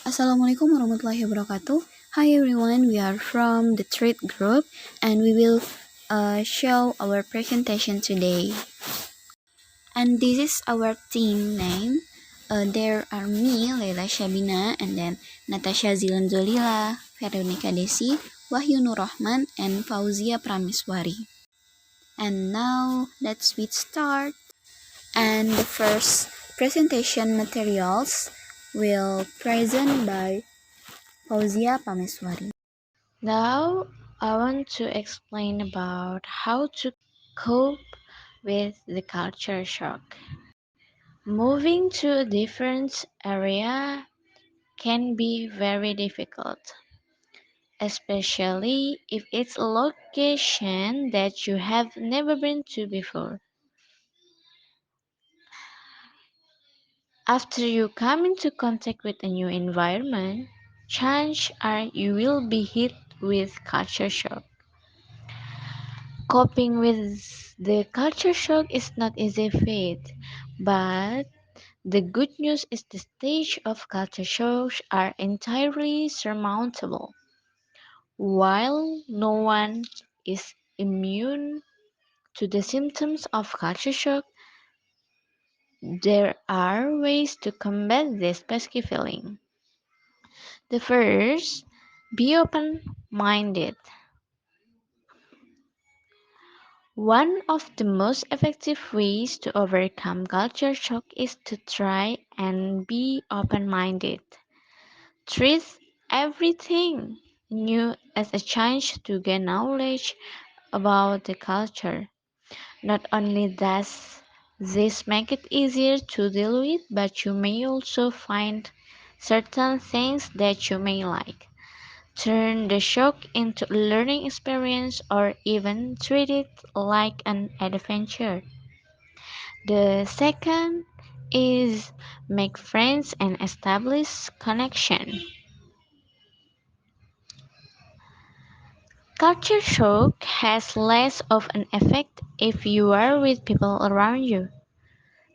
Assalamualaikum warahmatullahi wabarakatuh. Hi everyone, we are from the third group and we will show our presentation today. And this is our team name. There are me, Laila Syabina, and then Natasya, Zilan, Zolila, Veronica Dessy, Wahyu Nur Rochman, and Fauziah Prameswari. And now let's start. And the first presentation materials will present by Fauziah Prameswari. Now, I want to explain about how to cope with the culture shock. Moving to a different area can be very difficult, especially if it's a location that you have never been to before. After you come into contact with a new environment, chances are you will be hit with culture shock. Coping with the culture shock is not easy feat, but the good news is the stage of culture shocks are entirely surmountable. While no one is immune to the symptoms of culture shock, there are ways to combat this pesky feeling. The first, be open-minded. One of the most effective ways to overcome culture shock is to try and be open-minded. Treat everything new as a chance to gain knowledge about the culture. Not only does this make it easier to deal with, but you may also find certain things that you may like. Turn the shock into a learning experience or even treat it like an adventure. The second is make friends and establish connection. Culture shock has less of an effect if you are with people around you.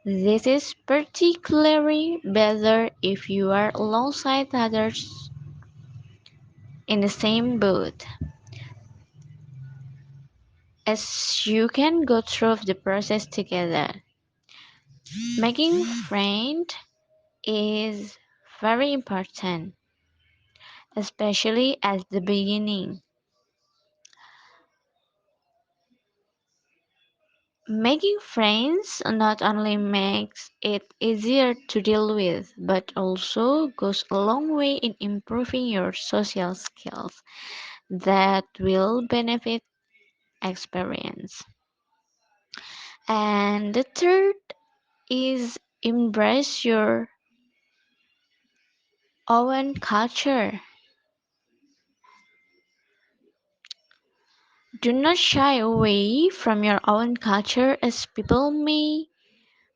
This is particularly better if you are alongside others in the same boat, as you can go through the process together. Making friends is very important, especially at the beginning. Making friends not only makes it easier to deal with, but also goes a long way in improving your social skills that will benefit experience. And the third is embrace your own culture. Do not shy away from your own culture, as people may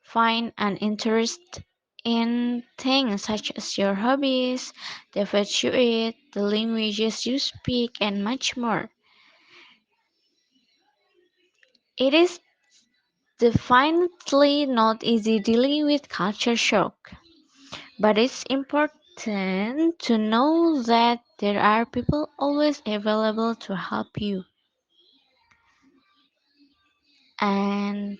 find an interest in things such as your hobbies, the food you eat, the languages you speak, and much more. It is definitely not easy dealing with culture shock, but it's important to know that there are people always available to help you. And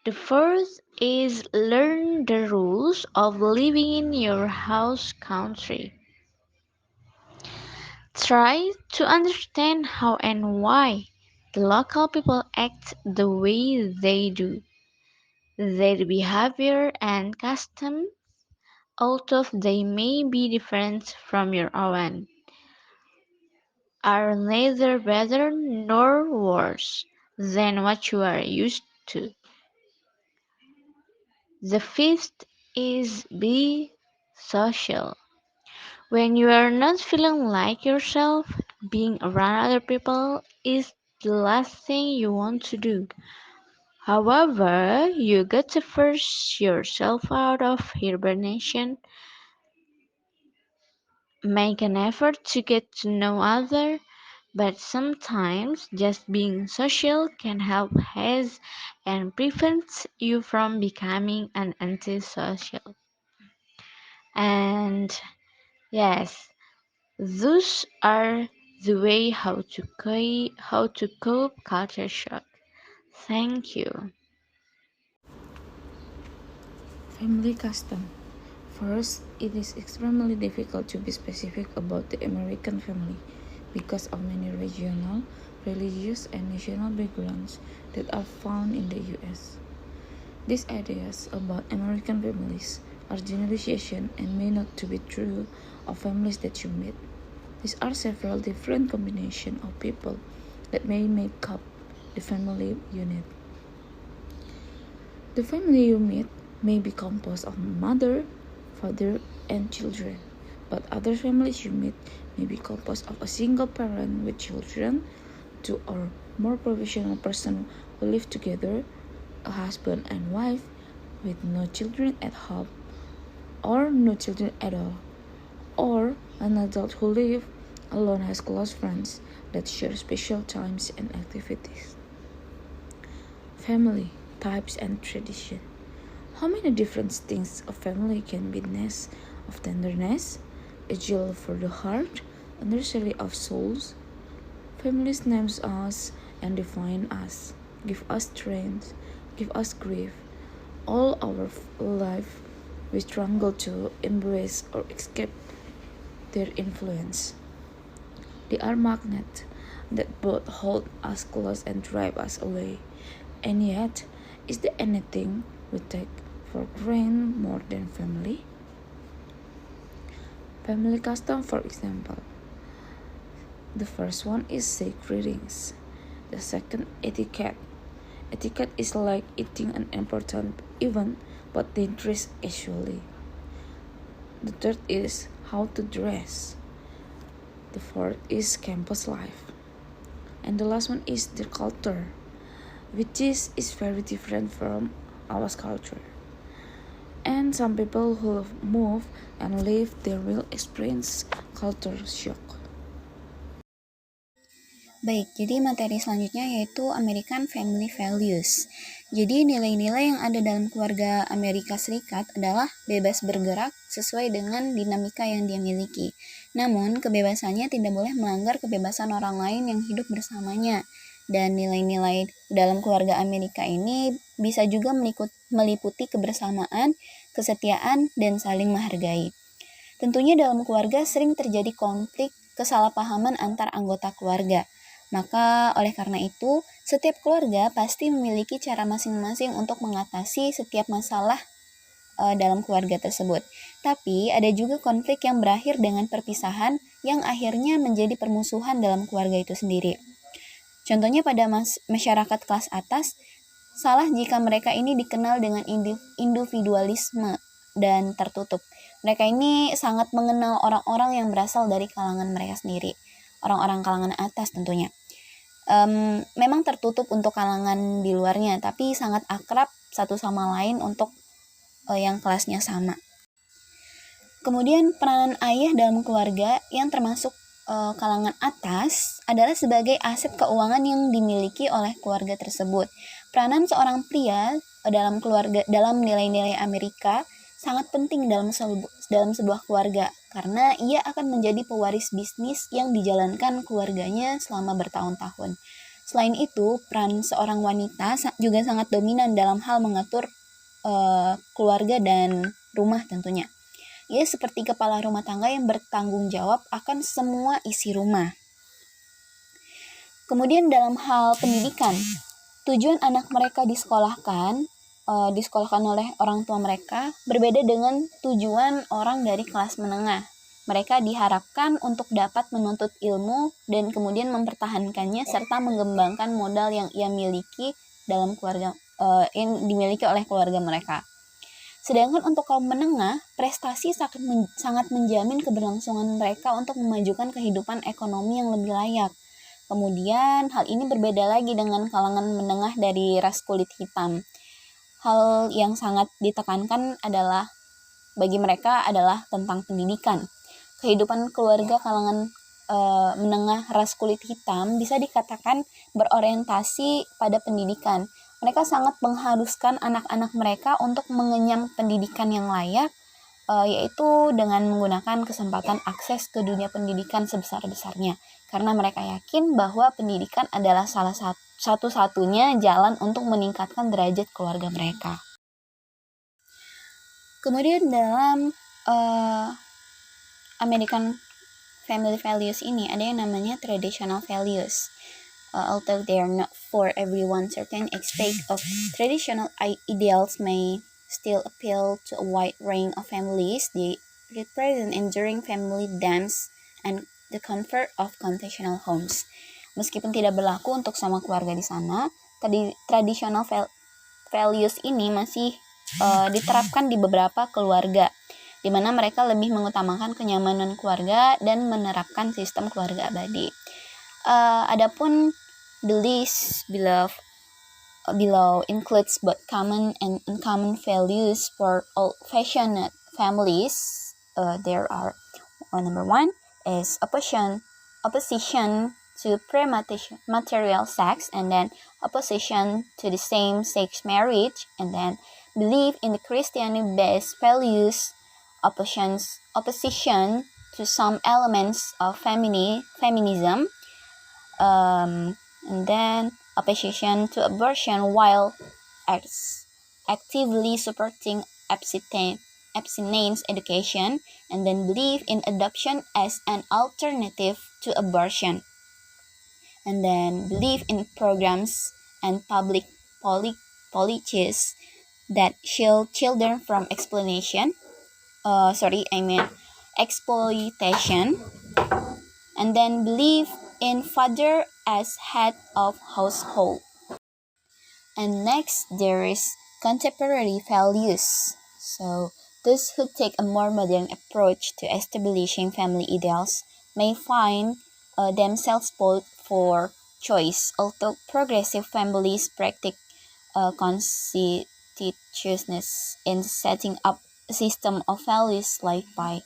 the fourth is learn the rules of living in your house country. Try to understand how and why the local people act the way they do. Their behavior and customs, although they may be different from your own, are neither better nor worse than what you are used to. The fifth is be social. When you are not feeling like yourself, being around other people is the last thing you want to do. However, you got to force yourself out of hibernation, make an effort to get to know others, but sometimes just being social can help haze and prevent you from becoming an antisocial. And yes, those are the way how to cope culture shock. Thank you. Family custom. First, it is extremely difficult to be specific about the American family because of many regional, religious, and national backgrounds that are found in the US. These ideas about American families are generalization and may not to be true of families that you meet. These are several different combinations of people that may make up the family unit. The family you meet may be composed of mother, father, and children, but other families you meet may be composed of a single parent with children, two or more professional persons who live together, a husband and wife with no children at home, or no children at all, or an adult who lives alone has close friends that share special times and activities. Family, types, and tradition. How many different things a family can be: nest of tenderness, a jewel for the heart, a nursery of souls. Families names us and define us, give us strength, give us grief. All our life we struggle to embrace or escape their influence. They are magnets that both hold us close and drive us away. And yet, is there anything we take for granted more than family? Family custom, for example. The first one is say greetings. The second, etiquette. Etiquette is like eating an important event but dangerous casually. The third is how to dress. The fourth is campus life. And the last one is the culture, which is very different from our culture. And some people who move and live they will experience culture shock. Baik, jadi materi selanjutnya yaitu American Family Values. Jadi nilai-nilai yang ada dalam keluarga Amerika Serikat adalah bebas bergerak sesuai dengan dinamika yang dia miliki. Namun, kebebasannya tidak boleh melanggar kebebasan orang lain yang hidup bersamanya. Dan nilai-nilai dalam keluarga Amerika ini bisa juga meliputi kebersamaan, kesetiaan, dan saling menghargai. Tentunya dalam keluarga sering terjadi konflik, kesalahpahaman antar anggota keluarga. Maka oleh karena itu, setiap keluarga pasti memiliki cara masing-masing untuk mengatasi setiap masalah dalam keluarga tersebut. Tapi ada juga konflik yang berakhir dengan perpisahan yang akhirnya menjadi permusuhan dalam keluarga itu sendiri. Contohnya pada masyarakat kelas atas, salah jika mereka ini dikenal dengan individualisme dan tertutup. Mereka ini sangat mengenal orang-orang yang berasal dari kalangan mereka sendiri, orang-orang kalangan atas tentunya. Memang tertutup untuk kalangan di luarnya, tapi sangat akrab satu sama lain untuk yang kelasnya sama. Kemudian peranan ayah dalam keluarga yang termasuk kalangan atas adalah sebagai aset keuangan yang dimiliki oleh keluarga tersebut. Peranan seorang pria dalam nilai-nilai Amerika sangat penting dalam sebuah keluarga karena ia akan menjadi pewaris bisnis yang dijalankan keluarganya selama bertahun-tahun. Selain itu, peran seorang wanita juga sangat dominan dalam hal mengatur keluarga dan rumah tentunya. Ia seperti kepala rumah tangga yang bertanggung jawab akan semua isi rumah. Kemudian dalam hal pendidikan, tujuan anak mereka disekolahkan oleh orang tua mereka berbeda dengan tujuan orang dari kelas menengah. Mereka diharapkan untuk dapat menuntut ilmu dan kemudian mempertahankannya serta mengembangkan modal yang ia miliki dalam keluarga yang dimiliki oleh keluarga mereka. Sedangkan untuk kaum menengah, prestasi sangat menjamin keberlangsungan mereka untuk memajukan kehidupan ekonomi yang lebih layak. Kemudian hal ini berbeda lagi dengan kalangan menengah dari ras kulit hitam. Hal yang sangat ditekankan bagi mereka adalah tentang pendidikan. Kehidupan keluarga kalangan menengah ras kulit hitam bisa dikatakan berorientasi pada pendidikan. Mereka sangat mengharuskan anak-anak mereka untuk mengenyam pendidikan yang layak yaitu dengan menggunakan kesempatan akses ke dunia pendidikan sebesar-besarnya. Karena mereka yakin bahwa pendidikan adalah salah satu-satunya jalan untuk meningkatkan derajat keluarga mereka. Kemudian dalam American family values ini ada yang namanya traditional values. Although they are not for everyone, certain aspects of traditional ideals may still appeal to a wide range of families. They represent enduring family dynamics and the comfort of conventional homes. Meskipun tidak berlaku untuk semua keluarga di sana, traditional values ini masih diterapkan di beberapa keluarga, di mana mereka lebih mengutamakan kenyamanan keluarga dan menerapkan sistem keluarga abadi. Adapun the list below includes both common and uncommon values for old-fashioned families. There are number 1 is opposition to premarital sex, and then opposition to the same-sex marriage, and then belief in the Christianity-based values, opposition to some elements of feminism, and then opposition to abortion while actively supporting abstinence education, and then belief in adoption as an alternative to abortion, and then belief in programs and public policies that shield children from exploitation, and then belief in father as head of household. And next, there is contemporary values. So those who take a more modern approach to establishing family ideals may find themselves spoiled for choice, although progressive families practice conscientiousness in setting up a system of values live by.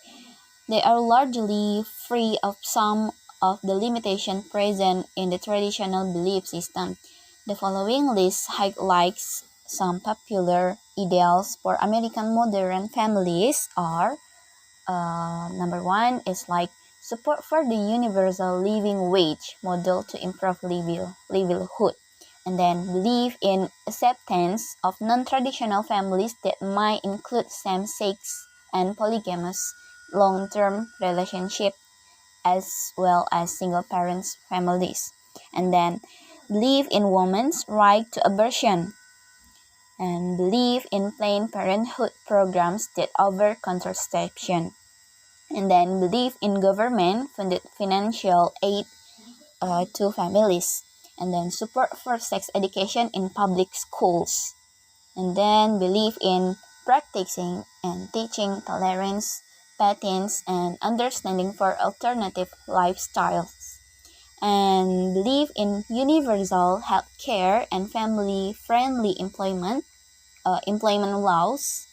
They are largely free of some of the limitations present in the traditional belief system. The following list highlights some popular ideals for American modern families are, number 1 is like support for the universal living wage model to improve livelihood, and then belief in acceptance of non-traditional families that might include same-sex and polygamous long-term relationship as well as single-parent families, and then believe in women's right to abortion, and believe in Planned Parenthood programs that offer contraception, and then believe in government-funded financial aid to families, and then support for sex education in public schools, and then believe in practicing and teaching tolerance, patience, and understanding for alternative lifestyles, and believe in universal health care and family-friendly employment laws,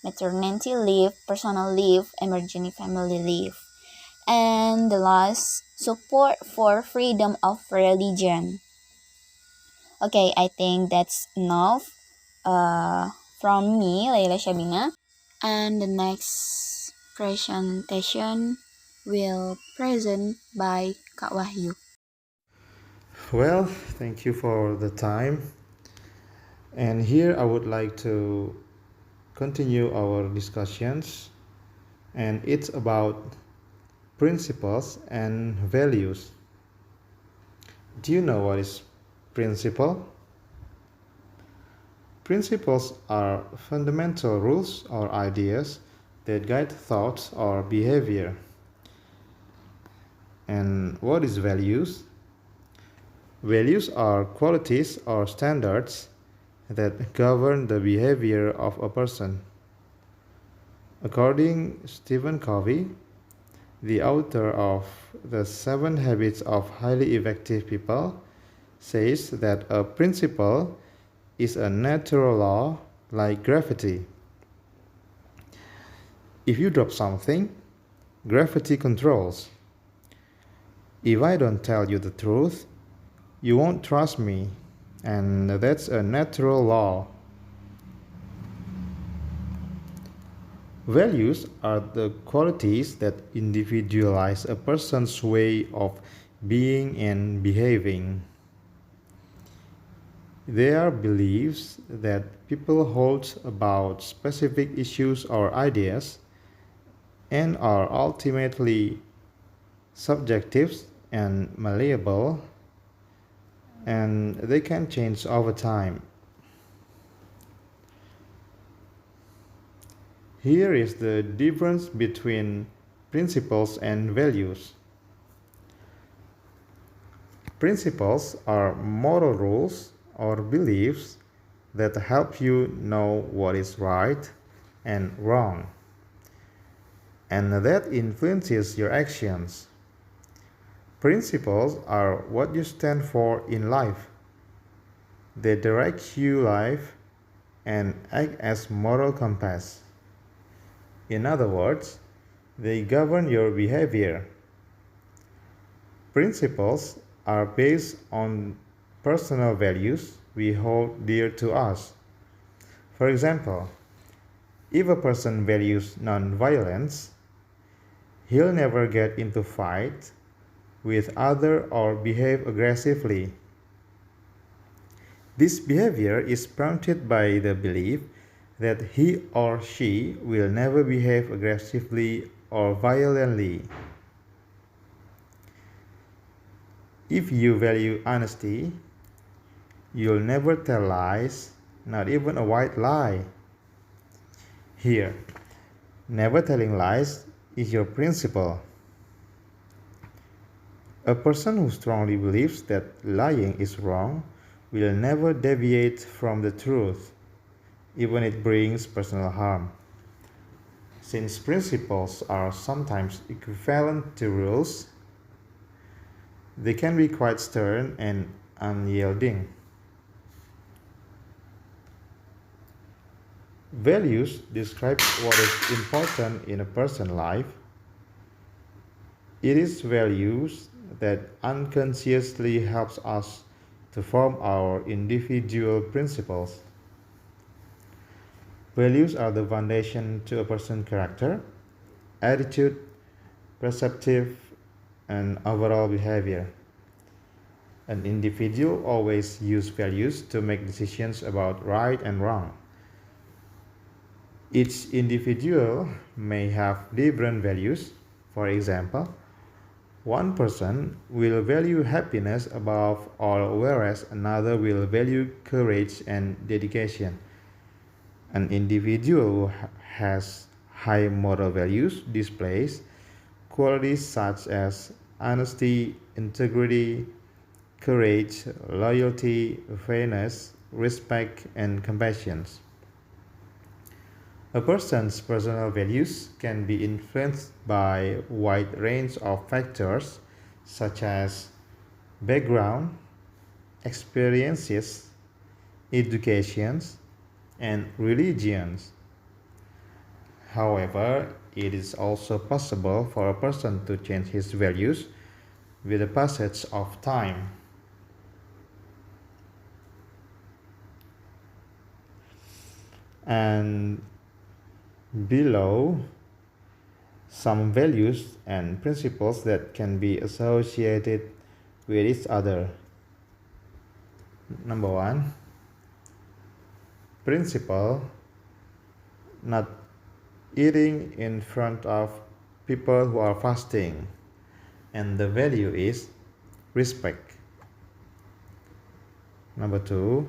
maternity leave, personal leave, emergency family leave. And the last, support for freedom of religion. Okay, I think that's enough from me, Laila Syabina. And the next presentation will present by Kak Wahyu. Well, thank you for the time. And here I would like to continue our discussions, and it's about principles and values. Do you know what is principle? Principles are fundamental rules or ideas that guide thoughts or behavior. And what is values? Values are qualities or standards that govern the behavior of a person. According to Stephen Covey, the author of The 7 Habits of Highly Effective People, says that a principle is a natural law like gravity. If you drop something, gravity controls. If I don't tell you the truth, you won't trust me, and that's a natural law. Values are the qualities that individualize a person's way of being and behaving. They are beliefs that people hold about specific issues or ideas and are ultimately subjective and malleable, and they can change over time. Here is the difference between principles and values. Principles are moral rules or beliefs that help you know what is right and wrong, and that influences your actions. Principles are what you stand for in life. They direct your life and act as moral compass. In other words, they govern your behavior. Principles are based on personal values we hold dear to us. For example, if a person values non-violence, he'll never get into fight with others or behave aggressively. This behavior is prompted by the belief that he or she will never behave aggressively or violently. If you value honesty, you'll never tell lies, not even a white lie. Here, never telling lies is your principle. A person who strongly believes that lying is wrong will never deviate from the truth, even if it brings personal harm. Since principles are sometimes equivalent to rules, they can be quite stern and unyielding. Values describe what is important in a person's life. It is values that unconsciously helps us to form our individual principles. Values are the foundation to a person's character, attitude, perceptive, and overall behavior. An individual always uses values to make decisions about right and wrong. Each individual may have different values. For example, one person will value happiness above all, whereas another will value courage and dedication. An individual who has high moral values displays qualities such as honesty, integrity, courage, loyalty, fairness, respect, and compassion. A person's personal values can be influenced by a wide range of factors such as background, experiences, educations, and religions. However, it is also possible for a person to change his values with the passage of time. And below some values and principles that can be associated with each other. Number one, principle not eating in front of people who are fasting, and the value is respect. Number two,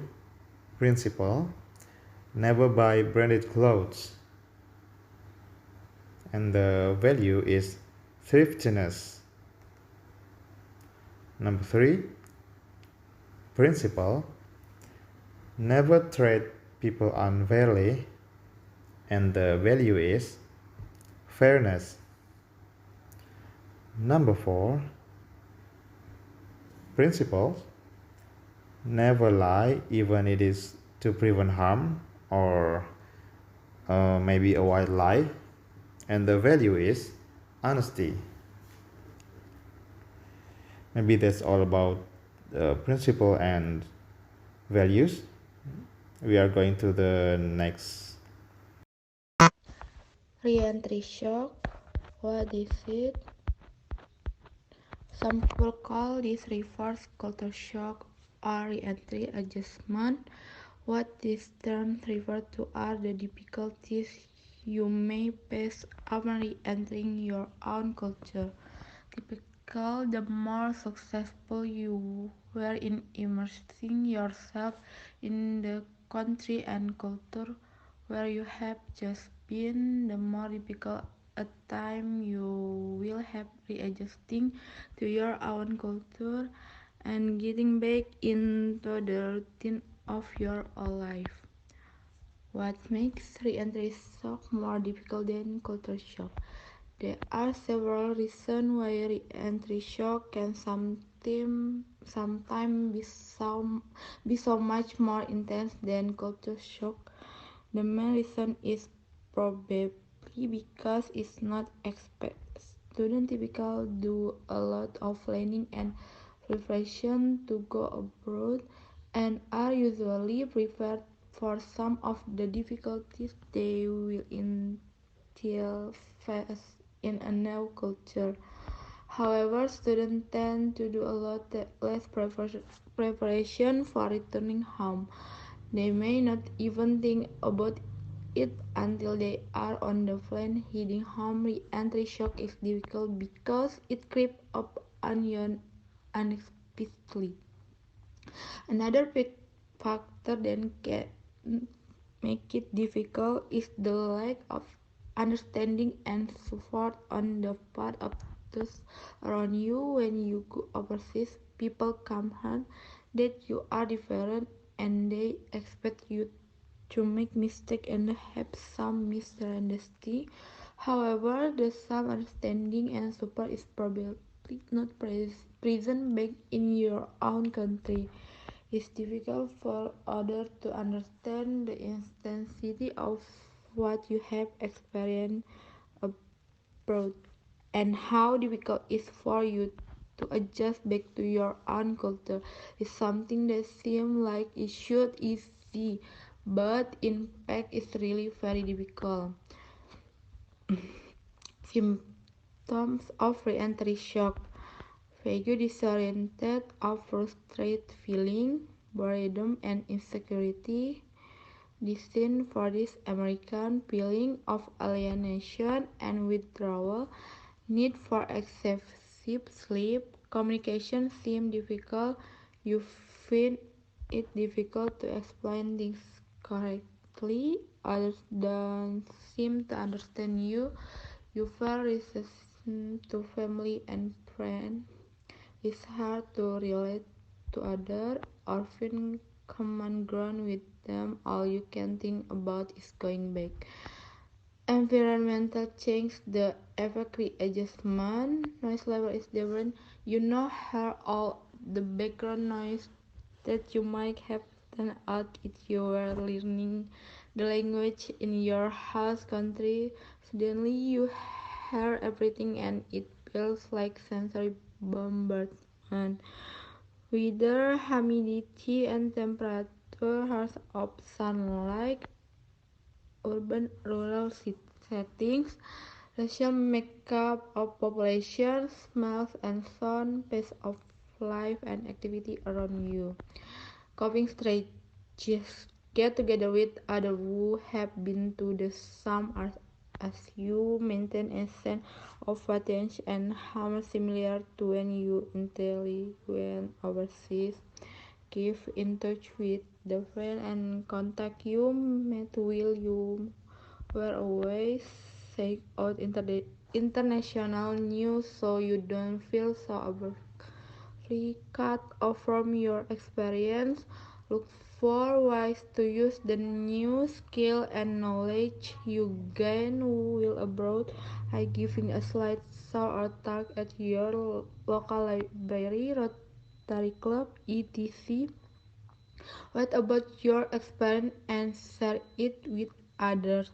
principle never buy branded clothes, and the value is thriftiness. Number three, principle never treat people unfairly, and the value is fairness. Number four, principles never lie, even it is to prevent harm or maybe a white lie, and the value is honesty. Maybe that's all about principle and values. We are going to the next. Re-entry shock. What is it? Some people call this reverse culture shock or re-entry adjustment. What these terms refer to are the difficulties you may face upon re-entering your own culture. Typically, the more successful you were in immersing yourself in the country and culture where you have just been, the more difficult a time you will have readjusting to your own culture and getting back into the routine of your old life. What makes re-entry shock more difficult than culture shock? There are several reasons why re-entry shock can sometimes be so much more intense than culture shock. The main reason is probably because it's not expected. Students typically do a lot of planning and preparation to go abroad and are usually prepared for some of the difficulties they will entail face in a new culture. However, students tend to do a lot less preparation for returning home. They may not even think about it until they are on the plane heading home. Re-entry shock is difficult because it creeps up on you unexpectedly. Another big factor that can make it difficult is the lack of understanding and support on the part of those around you when you go overseas. People come home that you are different and they expect you to make mistakes and have some misunderstanding. However, the some understanding and support is probably not present back in your own country. It's difficult for others to understand the intensity of what you have experienced abroad and how difficult it is for you to adjust back to your own culture. It's something that seems like it should easy, but in fact it's really very difficult. Symptoms of re-entry shock: vague, disoriented or frustrated feeling, boredom and insecurity, distinct for this American feeling of alienation and withdrawal, need for excessive sleep, communication seems difficult, you find it difficult to explain things correctly, others don't seem to understand you, you feel resistance to family and friends, it's hard to relate to others or find common ground with them. All you can think about is going back. Environmental change, the effect adjustment. Noise level is different. You know hear all the background noise that you might have done out if you were learning the language in your host country. Suddenly you hear everything and it feels like sensory bombardment. Weather, humidity, and temperature, hours of sunlight, urban rural settings, racial makeup of population, smells and sound, pace of life and activity around you. Coping strategies: get together with others who have been to the same art as you, maintain a sense of fatigue and harm similar to when you initially went overseas. Keep in touch with the friend and contact you met while you were away. Seek out international news so you don't feel so cut off from your experience. Look for ways to use the new skill and knowledge you gain while abroad, like giving a slide show or talk at your local library, Rotary Club, etc. What about your experience and share it with others,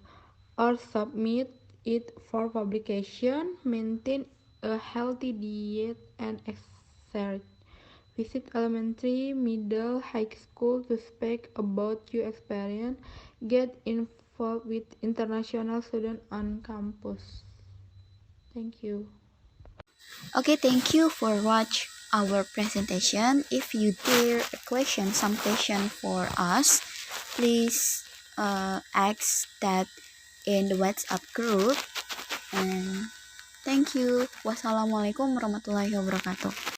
or submit it for publication. Maintain a healthy diet and exercise. Visit elementary, middle, high school to speak about your experience. Get involved with international students on campus. Thank you. Okay, thank you for watch our presentation. If you dare some question for us, please ask that in the WhatsApp group. And thank you. Wassalamualaikum warahmatullahi wabarakatuh.